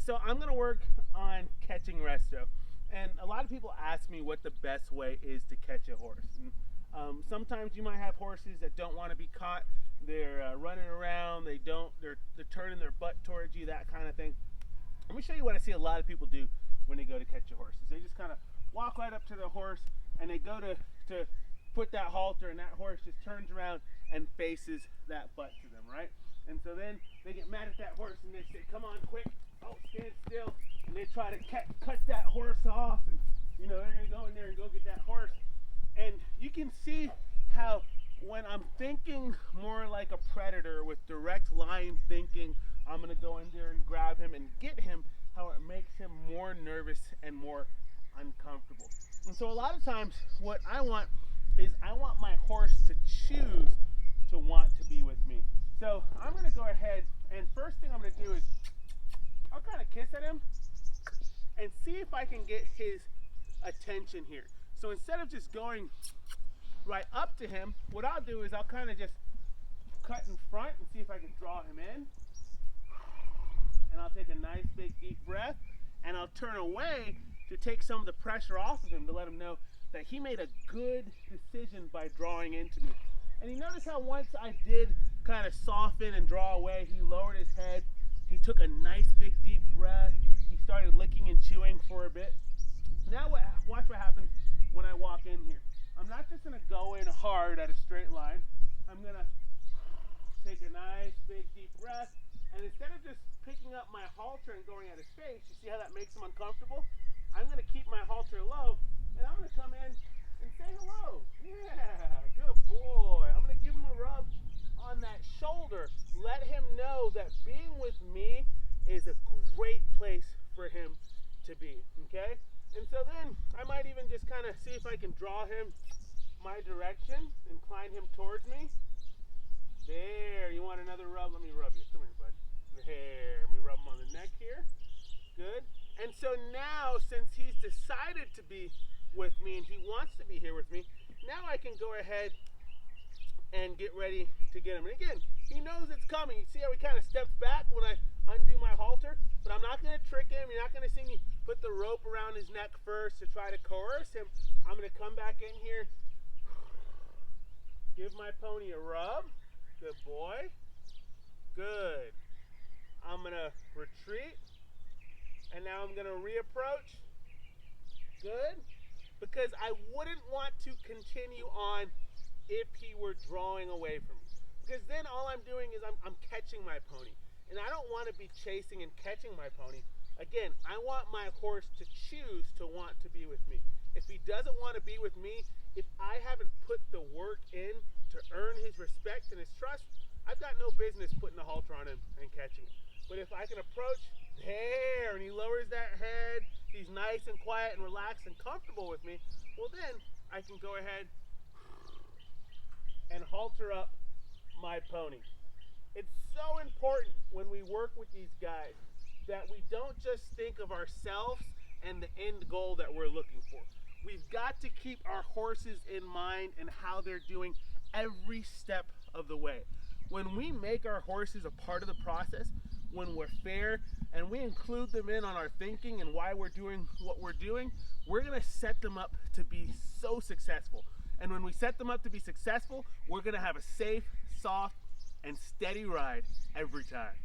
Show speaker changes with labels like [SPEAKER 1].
[SPEAKER 1] So I'm gonna work on catching resto, and a lot of people ask me what the best way is to catch a horse. And, sometimes you might have horses that don't want to be caught. They're running around. They're turning their butt towards you, that kind of thing. Let me show you what I see a lot of people do when they go to catch a horse. Is they just kind of walk right up to the horse and they go to put that halter, and that horse just turns around and faces that butt to them, right? And so then they get mad at that horse and they say, "Come on, quick! Oh, stand still!" And they try to cut that horse off, and they're gonna go in there and go get that horse. And you can see how when I'm thinking more like a predator with direct line thinking, I'm gonna go in there and grab him and get him, how it makes him more nervous and more uncomfortable. And so a lot of times what I want is I want my horse to choose to want to be with me. So I'm gonna go ahead, and first thing I'm gonna do is I'll kind of kiss at him and see if I can get his attention here. So instead of just going right up to him, what I'll do is I'll kind of just cut in front and see if I can draw him in. And I'll take a nice big deep breath, and I'll turn away to take some of the pressure off of him, to let him know that he made a good decision by drawing into me. And you notice how once I did kind of soften and draw away, he lowered his head, he took a nice big deep breath, he started licking and chewing for a bit. Now watch what happens when I walk in here. I'm not just gonna go in hard at a straight line. I'm gonna take a nice big deep breath, and instead of just picking up my halter and going at his face, you see how that makes him uncomfortable? I'm gonna keep my halter low, and I'm gonna come in and say hello. Yeah, good boy. I'm gonna give him a rub on that shoulder. Let him know that being with me is a great place for him to be, okay? And so then I might even just kind of see if I can draw him my direction, incline him towards me. There, you want another rub? Let me rub you. Come here, bud. There, let me rub him on the neck here. Good. And so now, since he's decided to be with me and he wants to be here with me, now I can go ahead and get ready to get him. And again, he knows it's coming. You see how he kind of steps back when I undo my halter? But I'm not going to trick him. You're not going to see me put the rope around his neck first to try to coerce him. I'm going to come back in here, give my pony a rub. Good boy. Good. I'm going to retreat. And now I'm going to reapproach. Good. Because I wouldn't want to continue on if he were drawing away from me. Because then all I'm doing is I'm catching my pony. And I don't want to be chasing and catching my pony. Again, I want my horse to choose to want to be with me. If he doesn't want to be with me, if I haven't put the work in to earn his respect and his trust, I've got no business putting the halter on him and catching him. But if I can approach there and he lowers that head, he's nice and quiet and relaxed and comfortable with me, well then I can go ahead and halter up my pony. It's so important when we work with these guys that we don't just think of ourselves and the end goal that we're looking for. We've got to keep our horses in mind and how they're doing every step of the way. When we make our horses a part of the process, when we're fair and we include them in on our thinking and why we're doing what we're doing, we're gonna set them up to be so successful. And when we set them up to be successful, we're gonna have a safe, soft, and steady ride every time.